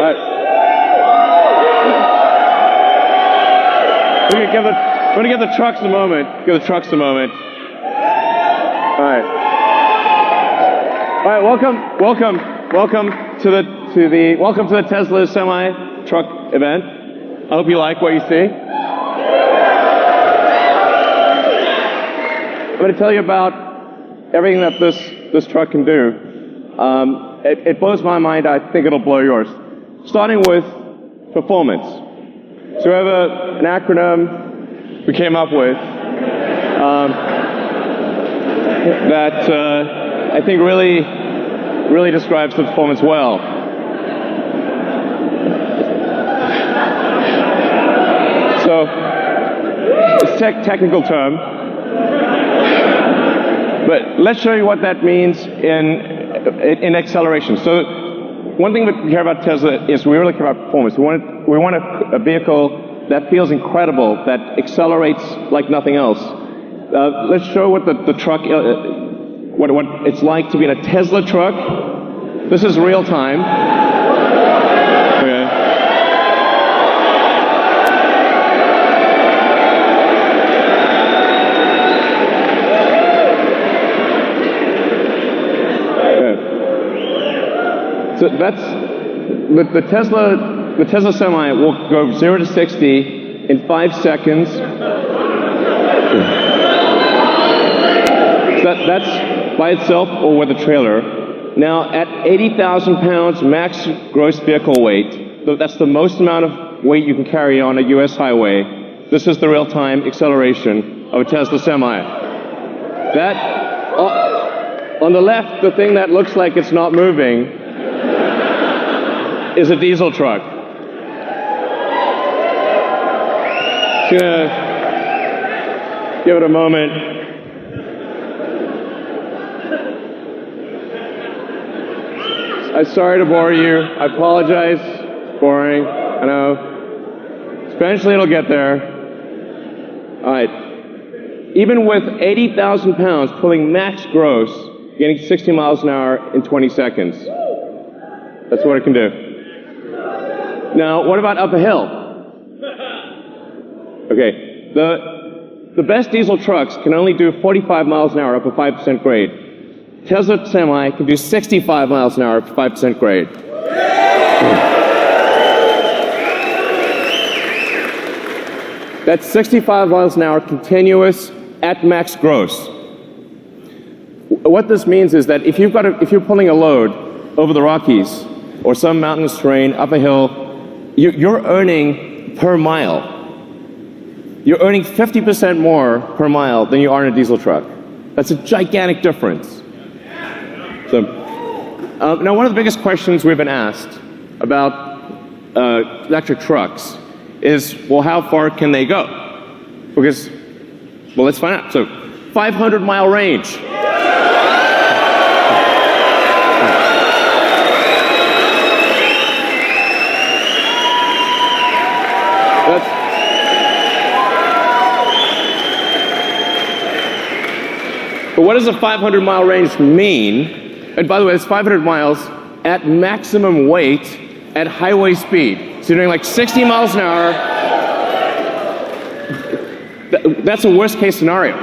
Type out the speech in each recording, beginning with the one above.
right. We're going to give the trucks a moment. Give the trucks a moment. All right. All right. Welcome to the Tesla SEMI truck event. I hope you like what you see. I'm going to tell you about everything that this truck can do. It blows my mind. I think it'll blow yours. Starting with performance. So we have an acronym we came up with that I think really describes the performance well. So it's a technical term, but let's show you what that means in acceleration. So one thing that we care about Tesla is we really care about performance. We want a vehicle that feels incredible, that accelerates like nothing else. Let's show what the truck, what it's like to be in a Tesla truck. This is real time. Okay. So that's the Tesla SEMI will go 0 to 60 in 5 seconds. So that's by itself or with a trailer. Now at 80,000 pounds max gross vehicle weight, that's the most amount of weight you can carry on a US highway. This is the real-time acceleration of a Tesla SEMI. That on the left, the thing that looks like it's not moving is a diesel truck. Just gonna give it a moment. I'm sorry to bore you. I apologize. Boring. I know. Eventually it'll get there. All right. Even with 80,000 pounds pulling max gross, getting 60 miles an hour in 20 seconds. That's what it can do. Now, what about up a hill? Okay, the best diesel trucks can only do 45 miles an hour up a 5% grade. Tesla SEMI can do 65 miles an hour up a 5% grade. That's 65 miles an hour continuous at max gross. What this means is that if you're pulling a load over the Rockies or some mountainous terrain up a hill, you're earning per mile. You're earning 50% more per mile than you are in a diesel truck. That's a gigantic difference. So, now one of the biggest questions we've been asked about electric trucks is, well, how far can they go? Because, well, let's find out. So, 500-mile range. But what does a 500-mile range mean? And by the way, it's 500 miles at maximum weight at highway speed. So you're doing like 60 miles an hour. That's a worst-case scenario.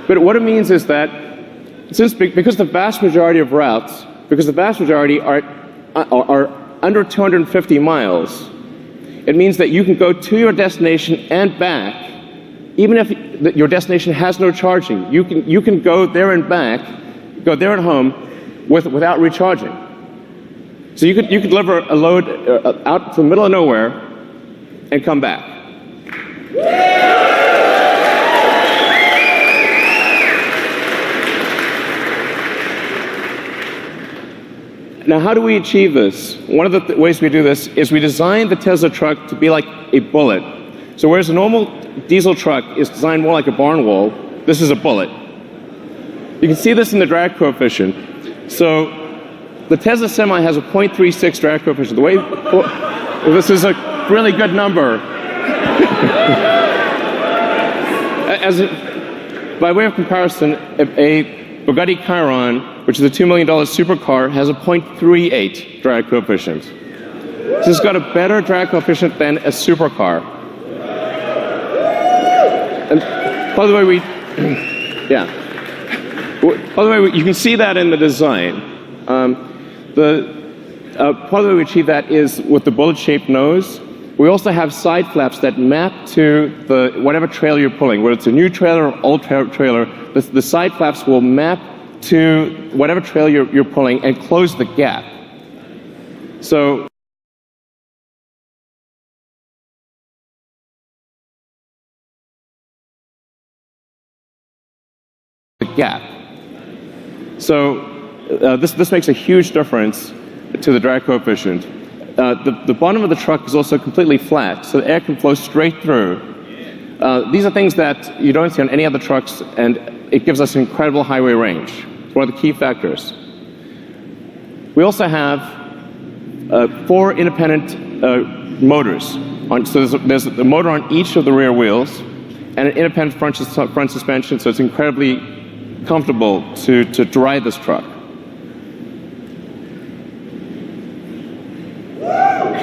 But what it means is that because the vast majority of routes, because the vast majority are under 250 miles, it means that you can go to your destination and back, even if your destination has no charging. You can go there and back, go there and home without recharging. So you could deliver a load out to the middle of nowhere and come back. Now, how do we achieve this? One of the ways we do this is we design the Tesla truck to be like a bullet. So whereas a normal diesel truck is designed more like a barn wall, this is a bullet. You can see this in the drag coefficient. So the Tesla SEMI has a 0.36 drag coefficient. This is a really good number. By way of comparison, a Bugatti Chiron, which is a $2 million supercar, has a 0.38 drag coefficient. This has got a better drag coefficient than a supercar. And by the way, you can see that in the design. Part of the way we achieve that is with the bullet-shaped nose. We also have side flaps that map to whatever trailer you're pulling. Whether it's a new trailer or old trailer, the side flaps will map to whatever trailer you're pulling and close the gap. So this makes a huge difference to the drag coefficient. The bottom of the truck is also completely flat, so the air can flow straight through. These are things that you don't see on any other trucks, and it gives us incredible highway range. It's one of the key factors. We also have 4 independent motors. So there's a motor on each of the rear wheels, and an independent front suspension, so it's incredibly comfortable to drive this truck.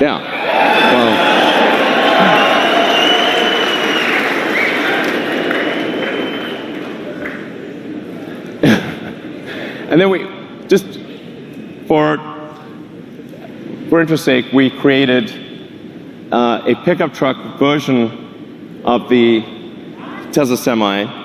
Yeah. Well, and then we just for interest's sake, we created a pickup truck version of the Tesla Semi.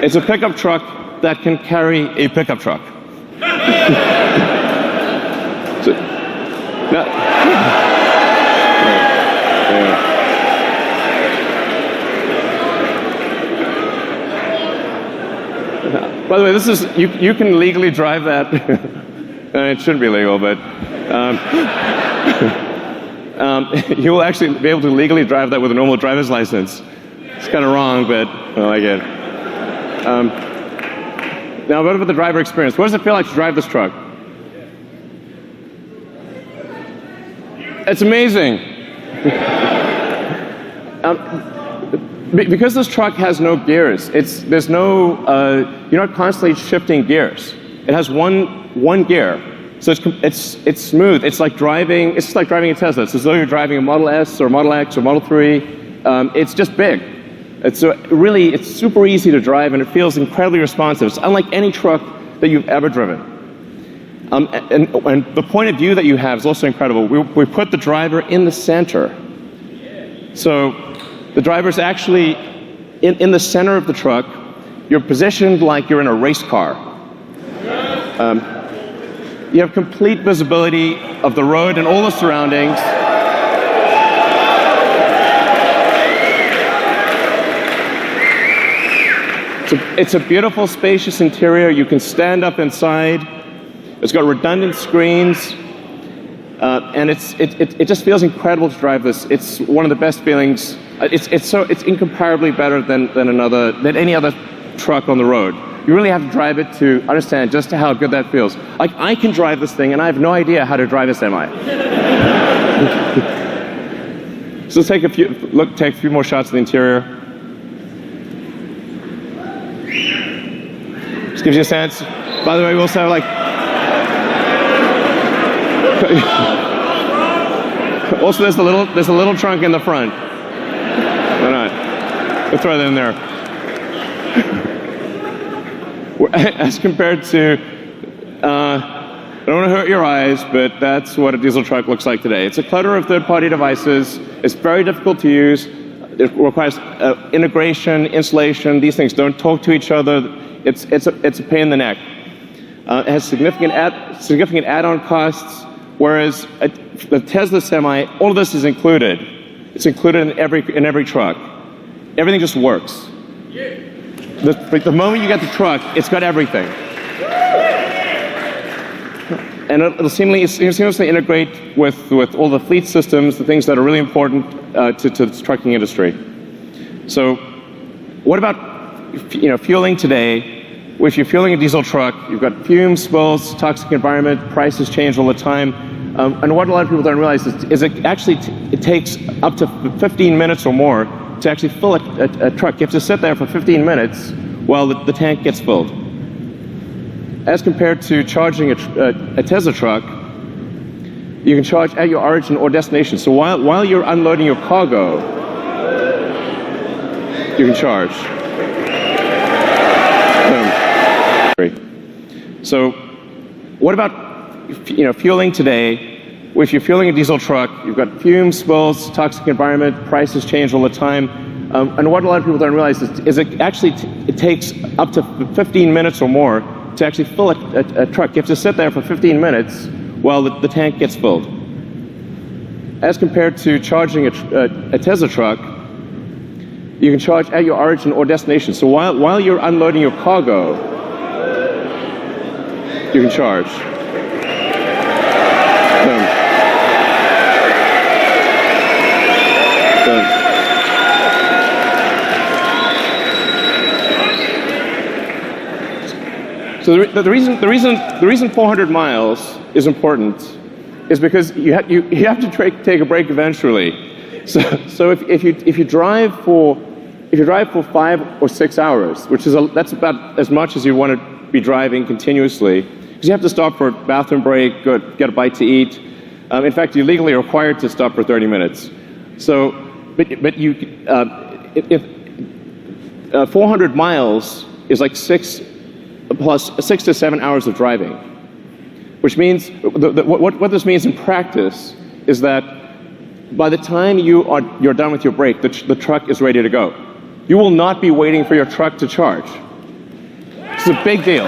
It's a pickup truck that can carry a pickup truck. So, now, by the way, this is you can legally drive that. It shouldn't be legal, but you will actually be able to legally drive that with a normal driver's license. It's kind of wrong, but I like it. Now, what about the driver experience? What does it feel like to drive this truck? It's amazing. Because this truck has no gears, there's no you're not constantly shifting gears. It has one gear, so it's smooth. It's like driving. It's just like driving a Tesla. It's as though you're driving a Model S or Model X or Model 3. It's just big. It's super easy to drive, and it feels incredibly responsive. It's unlike any truck that you've ever driven. And the point of view that you have is also incredible. We put the driver in the center. So the driver's actually in the center of the truck. You're positioned like you're in a race car. You have complete visibility of the road and all the surroundings. It's a beautiful, spacious interior. You can stand up inside. It's got redundant screens, and it just feels incredible to drive this. It's one of the best feelings. It's incomparably better than any other truck on the road. You really have to drive it to understand just how good that feels. Like, I can drive this thing, and I have no idea how to drive a semi. So let's take a few more shots of the interior. Just gives you a sense. By the way, we also have also there's a little trunk in the front. Why not? We'll throw that in there. As compared to, I don't want to hurt your eyes, but that's what a diesel truck looks like today. It's a clutter of third-party devices. It's very difficult to use. It requires integration, installation. These things don't talk to each other. It's a pain in the neck. It has significant add-on costs, whereas the Tesla Semi, all of this is included. It's included in every truck. Everything just works. The moment you get the truck, it's got everything. And it'll seamlessly integrate with all the fleet systems, the things that are really important to the trucking industry. So what about fueling today? If you're fueling a diesel truck, you've got fumes, spills, toxic environment, prices change all the time. And what a lot of people don't realize is it takes up to 15 minutes or more to actually fill a truck. You have to sit there for 15 minutes while the tank gets filled. As compared to charging a Tesla truck, you can charge at your origin or destination. So while you're unloading your cargo, you can charge. So what about fueling today? Well, if you're fueling a diesel truck, you've got fumes, spills, toxic environment, prices change all the time. And what a lot of people don't realize is it takes up to 15 minutes or more to actually fill a truck. You have to sit there for 15 minutes while the tank gets filled. As compared to charging a Tesla truck, you can charge at your origin or destination. So while you're unloading your cargo, you can charge. So the reason 400 miles is important is because you have to take a break eventually. So if you drive for 5 or 6 hours, that's about as much as you want to be driving continuously, because you have to stop for a bathroom break, get a bite to eat. In fact, you're legally required to stop for 30 minutes. So, but 400 miles is like 6 to 7 hours of driving, which means what this means in practice is that by the time you're done with your break, the truck is ready to go. You will not be waiting for your truck to charge. It's a big deal.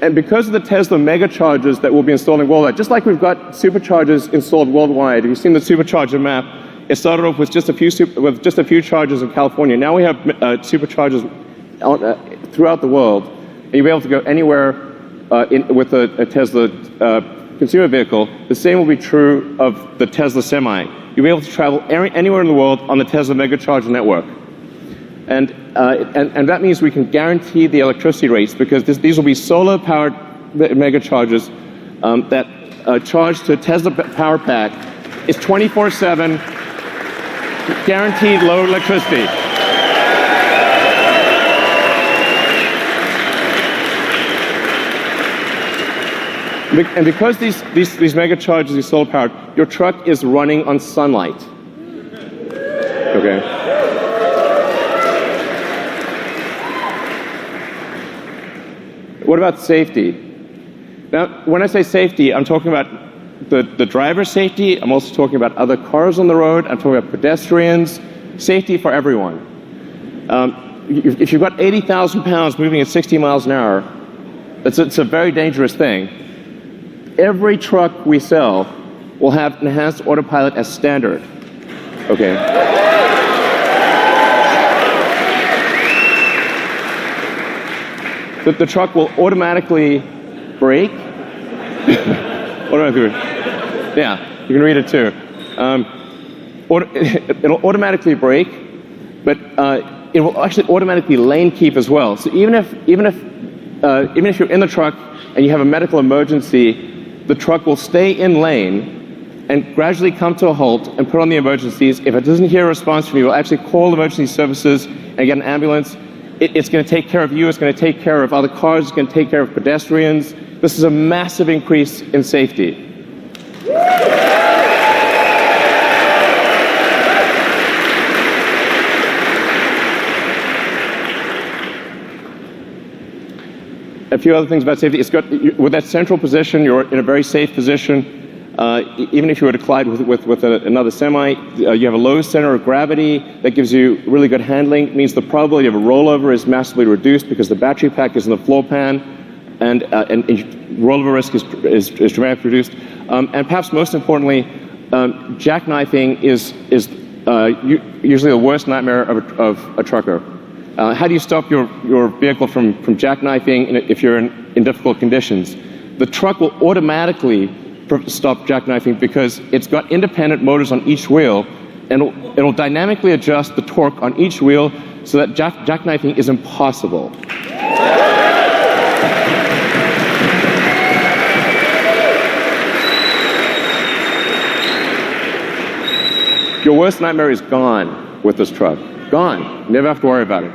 And because of the Tesla mega chargers that will be installed worldwide, just like we've got superchargers installed worldwide, you've seen the supercharger map. It started off with just a few chargers in California. Now we have superchargers throughout the world, and you'll be able to go anywhere with a Tesla consumer vehicle. The same will be true of the Tesla SEMI. You'll be able to travel anywhere in the world on the Tesla mega charger network. And that means we can guarantee the electricity rates, because these will be solar-powered mega chargers that charge to a Tesla power pack. It's 24/7, guaranteed low electricity. And because these mega chargers are solar-powered, your truck is running on sunlight. Okay. What about safety? Now, when I say safety, I'm talking about the driver's safety. I'm also talking about other cars on the road. I'm talking about pedestrians. Safety for everyone. If you've got 80,000 pounds moving at 60 miles an hour, it's a very dangerous thing. Every truck we sell will have enhanced autopilot as standard. Okay. The truck will automatically brake. Yeah, you can read it too. It'll automatically brake, but it will actually automatically lane keep as well. So even if you're in the truck and you have a medical emergency, the truck will stay in lane and gradually come to a halt and put on the emergencies. If it doesn't hear a response from you, it will actually call emergency services and get an ambulance. It's going to take care of you. It's going to take care of other cars. It's going to take care of pedestrians. This is a massive increase in safety. A few other things about safety. With that central position, you're in a very safe position. Even if you were to collide with another semi, you have a low center of gravity that gives you really good handling. It means the probability of a rollover is massively reduced because the battery pack is in the floor pan, and rollover risk is dramatically reduced. And perhaps most importantly, jackknifing is usually the worst nightmare of a trucker. How do you stop your vehicle from jackknifing if you're in difficult conditions? The truck will automatically stop jackknifing because it's got independent motors on each wheel, and it'll dynamically adjust the torque on each wheel so that jackknifing is impossible. Your worst nightmare is gone. with this truck. Gone. Never have to worry about it.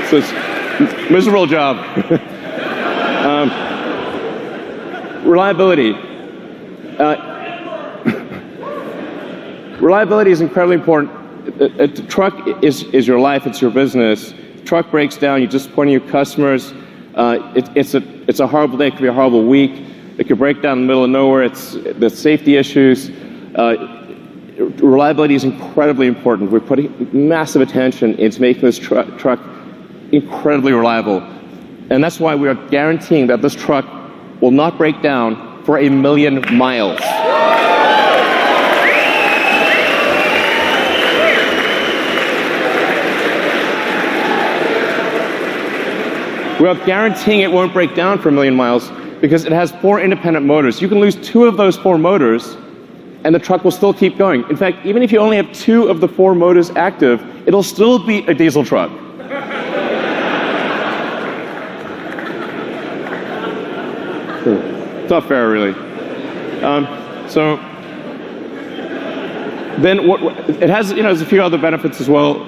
So it's a miserable job. Reliability. Reliability is incredibly important. A truck is your life, it's your business. The truck breaks down, you're disappointing your customers. It's a horrible day, it could be a horrible week. It could break down in the middle of nowhere. The safety issues. Reliability is incredibly important. We're putting massive attention into making this truck incredibly reliable. And that's why we are guaranteeing that this truck will not break down for 1,000,000 miles. We are guaranteeing it won't break down for 1,000,000 miles because it has 4 independent motors. You can lose 2 of those 4 motors and the truck will still keep going. In fact, even if you only have 2 of the 4 motors active, it'll still be a diesel truck. It's not fair, really. So then it has, there's a few other benefits as well.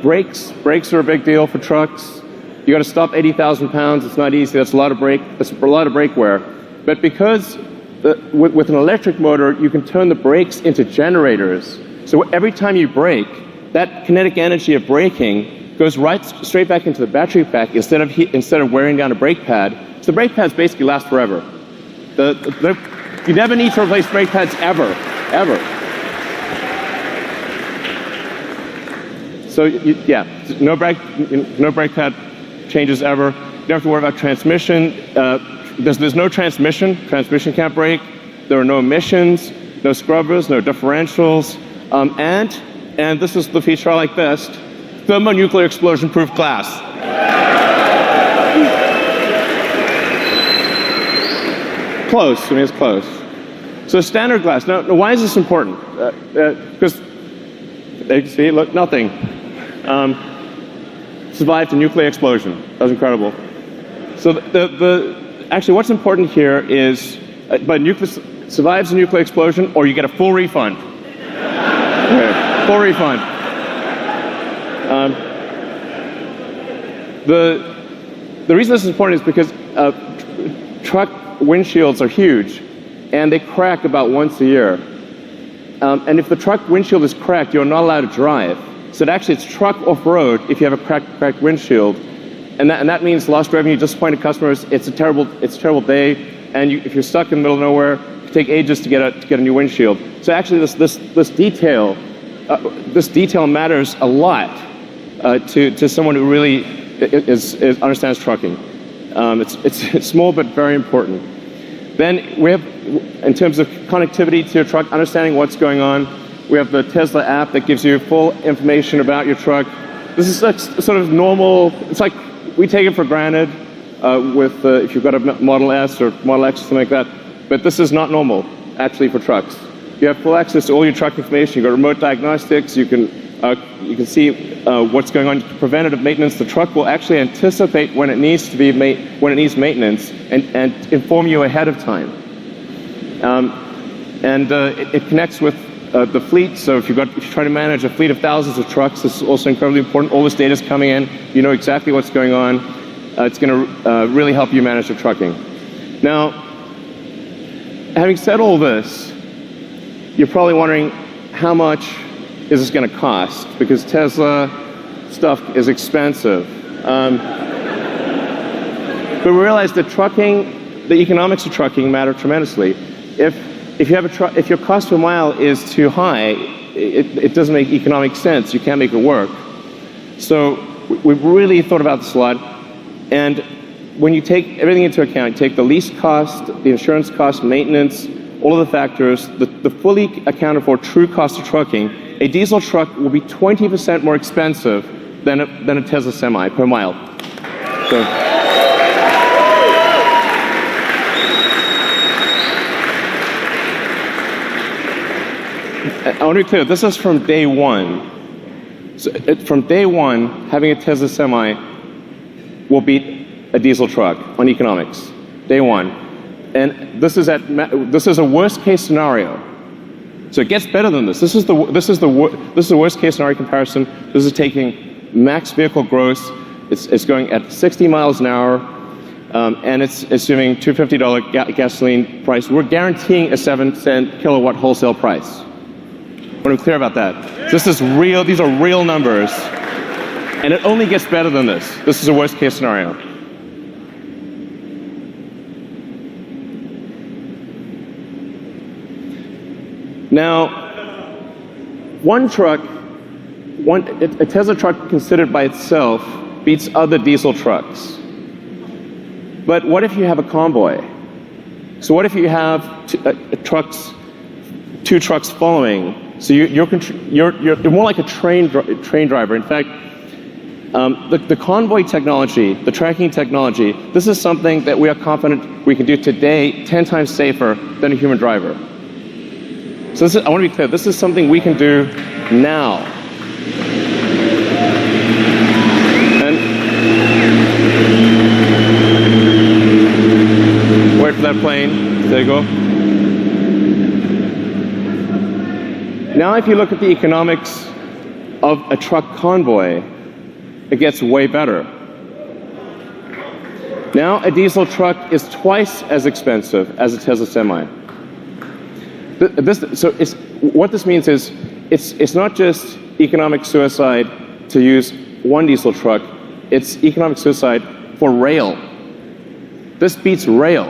Brakes are a big deal for trucks. You got to stop 80,000 pounds. It's not easy. That's a lot of brake wear. But because with an electric motor, you can turn the brakes into generators. So every time you brake, that kinetic energy of braking goes straight back into the battery pack instead of wearing down a brake pad. So the brake pads basically last forever. You never need to replace brake pads ever. So no brake pad changes ever. You don't have to worry about transmission. There's no transmission. Transmission can't brake. There are no emissions, no scrubbers, no differentials, and this is the feature I like best: thermonuclear explosion-proof glass. Close. I mean, it's close. So standard glass. Now, why is this important? Because you can see, look, nothing. Survived a nuclear explosion. That was incredible. So actually, what's important here is, survives a nuclear explosion, or you get a full refund. Okay, full refund. The reason this is important is because truck windshields are huge, and they crack about once a year. And if the truck windshield is cracked, you're not allowed to drive. So actually, it's truck off-road if you have a cracked windshield, and that means lost revenue, disappointed customers. It's a terrible day, and if you're stuck in the middle of nowhere, it can take ages to get a new windshield. So actually, this detail matters a lot to someone who really understands trucking. It's small but very important. Then we have, in terms of connectivity to your truck, understanding what's going on. We have the Tesla app that gives you full information about your truck. This is sort of normal. It's like we take it for granted if you've got a Model S or Model X or something like that. But this is not normal, actually, for trucks. You have full access to all your truck information. You've got remote diagnostics. You can see what's going on. Preventative maintenance. The truck will actually anticipate when it needs maintenance and inform you ahead of time. It connects with the fleet. So if you're trying to manage a fleet of thousands of trucks, this is also incredibly important. All this data is coming in. You know exactly what's going on. It's going to really help you manage your trucking. Now, having said all this, you're probably wondering how much is this going to cost? Because Tesla stuff is expensive. But we realize that the economics of trucking matter tremendously. If your cost per mile is too high, it doesn't make economic sense. You can't make it work. So we've really thought about this a lot. And when you take everything into account, you take the lease cost, the insurance cost, maintenance, all of the factors, the fully accounted for true cost of trucking, a diesel truck will be 20% more expensive than a Tesla Semi per mile. So, I want to be clear, this is from day one. So from day one, having a Tesla Semi will beat a diesel truck on economics. Day one. And this is a worst case scenario. So it gets better than this. This is the worst case scenario comparison. This is taking max vehicle gross. It's going at 60 miles an hour, and it's assuming $250 gasoline price. We're guaranteeing a 7-cent kilowatt wholesale price. I want to be clear about that. This is real. These are real numbers, and it only gets better than this. This is a worst case scenario. Now, a Tesla truck considered by itself beats other diesel trucks. But what if you have a convoy? So what if you have two trucks following? So you're more like a train driver. In fact, the convoy technology, the tracking technology, this is something that we are confident we can do today 10 times safer than a human driver. So I want to be clear, this is something we can do now. And wait for that plane. There you go. Now if you look at the economics of a truck convoy, it gets way better. Now a diesel truck is twice as expensive as a Tesla Semi. What this means is, it's not just economic suicide to use one diesel truck, it's economic suicide for rail. This beats rail.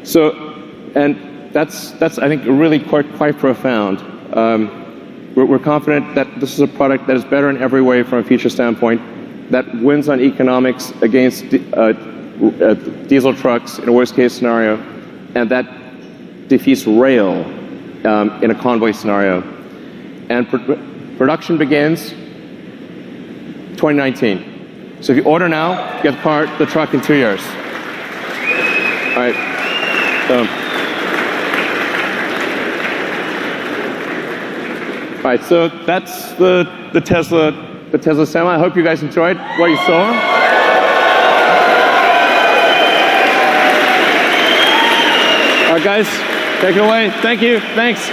So, and that's I think really quite profound. We're confident that this is a product that is better in every way from a feature standpoint, that wins on economics against diesel trucks in a worst case scenario, and that defeats rail in a convoy scenario. And production begins 2019. So if you order now, get the truck in 2 years. All right. All right, so that's the Tesla Semi. I hope you guys enjoyed what you saw. All right, guys, take it away. Thank you. Thanks.